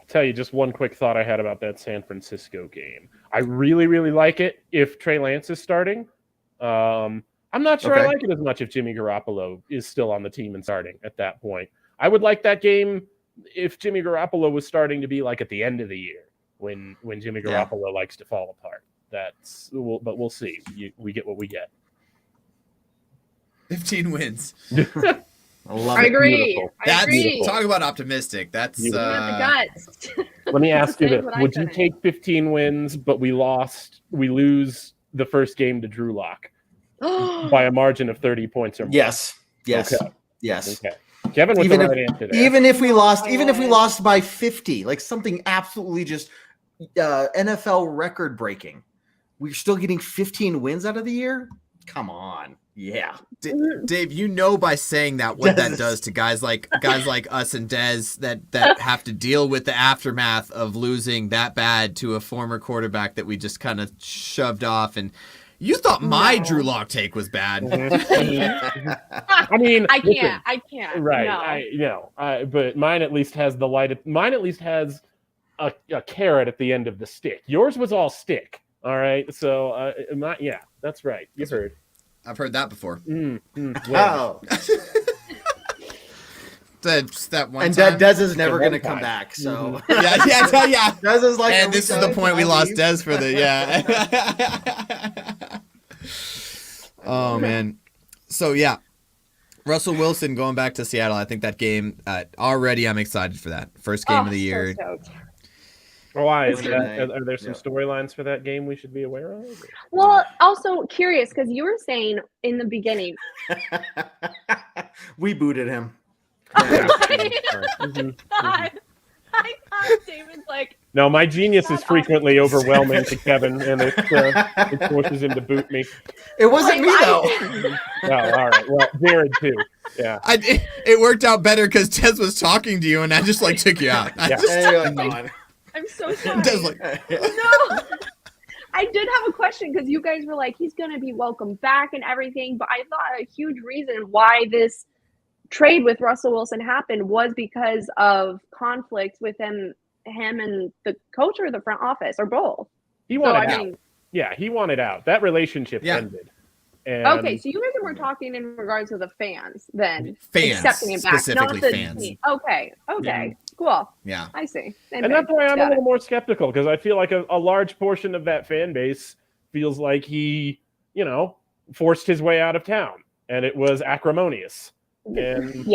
Speaker 11: tell you just one quick thought I had about that San Francisco game. I really, really like it if Trey Lance is starting. I'm not sure I like it as much if Jimmy Garoppolo is still on the team and starting at that point. I would like that game if Jimmy Garoppolo was starting to be like at the end of the year when Jimmy Garoppolo likes to fall apart. But we'll see. We get what we get.
Speaker 6: 15 wins.
Speaker 5: I agree.
Speaker 6: Talk about optimistic. That's
Speaker 5: the guts.
Speaker 11: Let me ask you this: would you take 15 wins, but we lose the first game to Drew Lock by a margin of 30 points or more?
Speaker 3: Yes.
Speaker 11: Okay.
Speaker 3: Yes.
Speaker 11: Okay. Kevin with the right answer there.
Speaker 3: Even if we lost by 50, like something absolutely just NFL record breaking, we're still getting 15 wins out of the year. Come on, Yeah.
Speaker 6: Dave, you know by saying that what that does to guys like us and Dez that have to deal with the aftermath of losing that bad to a former quarterback that we just kind of shoved off. And you thought my Drew Lock take was bad.
Speaker 11: I mean,
Speaker 5: I
Speaker 11: listen,
Speaker 5: can't.
Speaker 11: right?
Speaker 5: No.
Speaker 11: But mine at least has the light. Mine at least has a carrot at the end of the stick. Yours was all stick. All right, so that's right. You've heard.
Speaker 6: I've heard that before.
Speaker 3: Wow.
Speaker 6: that one
Speaker 3: And
Speaker 6: time.
Speaker 3: Dez is never going to come back. So
Speaker 6: yeah.
Speaker 3: Dez is like,
Speaker 6: and this is the point we lost Dez for the Oh man. So yeah, Russell Wilson going back to Seattle. I think that game already. I'm excited for that first game of the year.
Speaker 11: Why? Are there some storylines for that game we should be aware of?
Speaker 5: Well, also curious because you were saying in the beginning
Speaker 3: we booted him.
Speaker 5: I thought David's like.
Speaker 11: No, my genius is frequently overwhelming to Kevin, and it forces him to boot me.
Speaker 3: It wasn't me though.
Speaker 11: Oh, all right. Well, Jared too. Yeah.
Speaker 6: It worked out better because Dez was talking to you, and I just took you out.
Speaker 5: I'm so sorry.
Speaker 6: No.
Speaker 5: I did have a question because you guys were like, he's going to be welcome back and everything. But I thought a huge reason why this trade with Russell Wilson happened was because of conflict within him and the coach or the front office or both.
Speaker 11: He wanted out. Yeah, he wanted out. That relationship ended. And
Speaker 5: okay, so you guys were talking in regards to the fans then.
Speaker 6: Fans,
Speaker 5: accepting him back,
Speaker 6: specifically
Speaker 5: not the
Speaker 6: fans.
Speaker 5: team. Okay, cool.
Speaker 6: Yeah.
Speaker 5: I see.
Speaker 11: And that's why I'm a little more skeptical because I feel like a large portion of that fan base feels like he, forced his way out of town and it was acrimonious. And,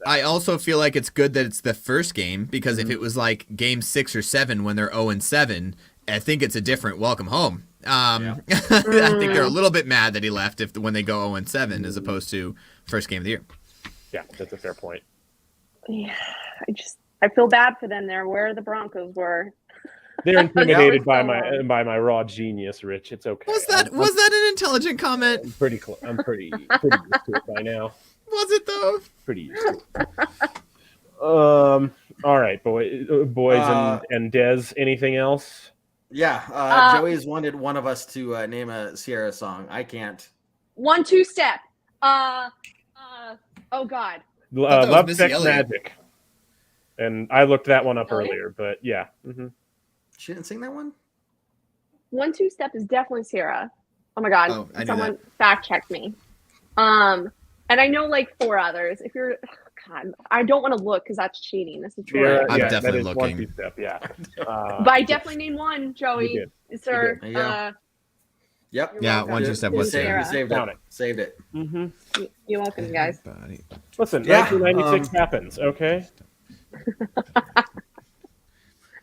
Speaker 6: I also feel like it's good that it's the first game because if it was like game 6 or 7 when they're 0-7, I think it's a different welcome home. I think they're a little bit mad that he left when they go 0-7 as opposed to first game of the year.
Speaker 11: Yeah, that's a fair point.
Speaker 5: Yeah, I feel bad for them there where the Broncos were.
Speaker 11: They're intimidated by my raw genius, Rich. It's okay.
Speaker 6: Was that an intelligent comment?
Speaker 11: I'm pretty used to it by now.
Speaker 6: Was it though?
Speaker 11: Pretty used to it. All right, boys and Dez. Anything else?
Speaker 3: Yeah, Joey has wanted one of us to name a Sierra song. I can't.
Speaker 5: 1-2 step. Oh God.
Speaker 11: Love, Sex, Magic. And I looked that one up earlier, but yeah. Mm-hmm.
Speaker 3: She didn't sing that one?
Speaker 5: 1-2 step is definitely Sierra. Oh my God. Someone fact checked me. And I know 4 others. If you're, God, I don't want to look because that's cheating. This is true.
Speaker 6: I'm definitely looking.
Speaker 11: 1-2 step, yeah.
Speaker 5: But I definitely named one, Joey. Sir.
Speaker 3: Yep.
Speaker 6: Yeah, 1-2 step was Sierra.
Speaker 3: Saved it.
Speaker 11: Mm-hmm.
Speaker 5: You're welcome, guys.
Speaker 11: Listen, 1996 happens, okay?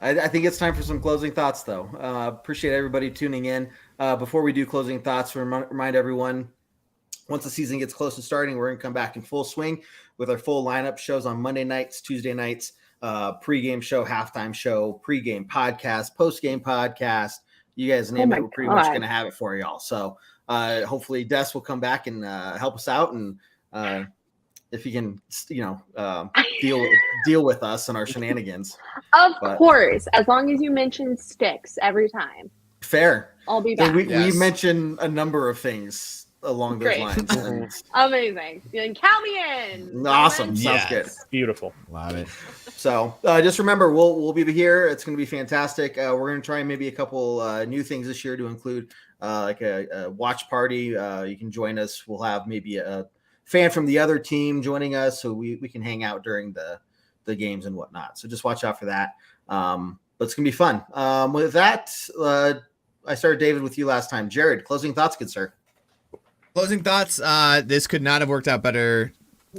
Speaker 3: I think it's time for some closing thoughts, though. Appreciate everybody tuning in. Before we do closing thoughts, remind everyone, once the season gets close to starting, we're going to come back in full swing with our full lineup shows on Monday nights, Tuesday nights, pregame show, halftime show, pregame podcast, postgame podcast. You guys name it. We're pretty much going to have it for y'all. So hopefully Des will come back and help us out. And if you can, deal with us and our shenanigans.
Speaker 5: Of course, as long as you mention sticks every time.
Speaker 3: Fair.
Speaker 5: I'll be back.
Speaker 3: We mentioned a number of things along those lines.
Speaker 5: Amazing. And count me in.
Speaker 3: Awesome. Sounds good.
Speaker 11: Beautiful.
Speaker 6: Love it.
Speaker 3: So just remember, we'll be here. It's going to be fantastic. We're going to try maybe a couple new things this year to include like a watch party. You can join us. We'll have maybe a fan from the other team joining us so we can hang out during the games and whatnot. So just watch out for that. But it's going to be fun. With that, I started, David, with you last time. Jared, closing thoughts, good sir.
Speaker 6: Closing thoughts. This could not have worked out better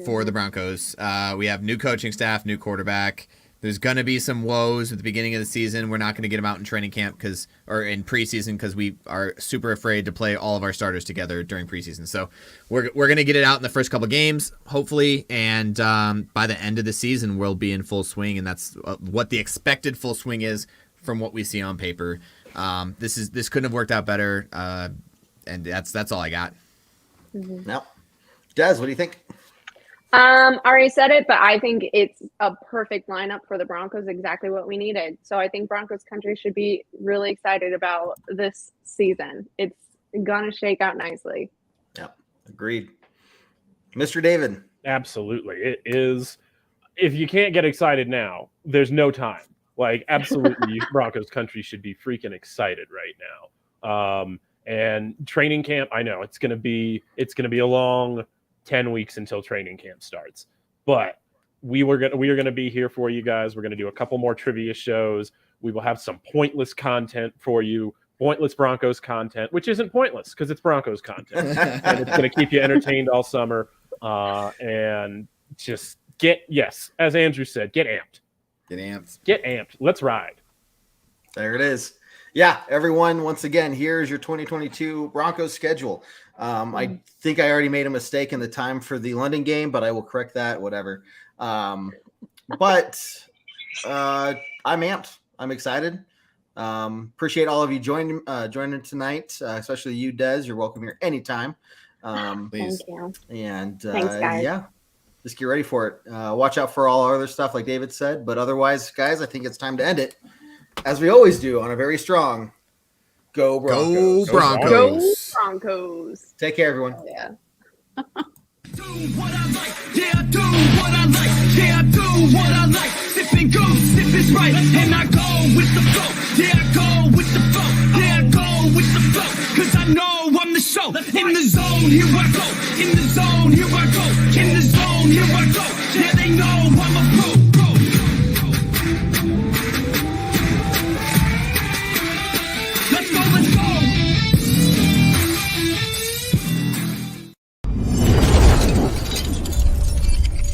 Speaker 6: for the Broncos. We have new coaching staff, new quarterback. There's going to be some woes at the beginning of the season. We're not going to get them out in training camp or in preseason because we are super afraid to play all of our starters together during preseason. So we're going to get it out in the first couple games, hopefully, and by the end of the season, we'll be in full swing, and that's what the expected full swing is from what we see on paper. This couldn't have worked out better, and that's all I got.
Speaker 3: No. Des, what do you think?
Speaker 5: Already said it, but I think it's a perfect lineup for the Broncos, exactly what we needed. So I think Broncos country should be really excited about this season. It's gonna shake out nicely.
Speaker 3: Yep, agreed. Mr. David.
Speaker 11: Absolutely. It is. If you can't get excited now, there's no time. Like, absolutely, Broncos country should be freaking excited right now. And training camp, I know it's gonna be a long 10 weeks until training camp starts, but we are going to be here for you guys. We're going to do a couple more trivia shows. We will have some pointless content for you, pointless Broncos content, which isn't pointless because it's Broncos content. And it's going to keep you entertained all summer. And just as Andrew said, get amped. Get amped. Let's ride.
Speaker 3: There it is. Yeah, everyone, once again, here's your 2022 Broncos schedule. I think I already made a mistake in the time for the London game, but I will correct that, whatever. But I'm amped. I'm excited. Appreciate all of you joining tonight, especially you, Des. You're welcome here anytime.
Speaker 6: Please.
Speaker 5: Thank you.
Speaker 3: And
Speaker 5: Thanks, guys.
Speaker 3: yeah, just get ready for it. Watch out for all our other stuff, like David said. But otherwise, guys, I think it's time to end it, as we always do, on a very strong Go Broncos.
Speaker 6: Go Broncos.
Speaker 5: Go Broncos.
Speaker 3: Take care, everyone.
Speaker 5: Oh, yeah.
Speaker 2: Do what I like, yeah, I do what I like, yeah, I do what I like. Sipping goose, if it's right, and I go with the flow, yeah, I go with the flow, yeah, I go with the flow, cause I know I'm the show. In the zone, here I go, in the zone, here I go, in the zone, here I go, yeah, they know I'm a pro.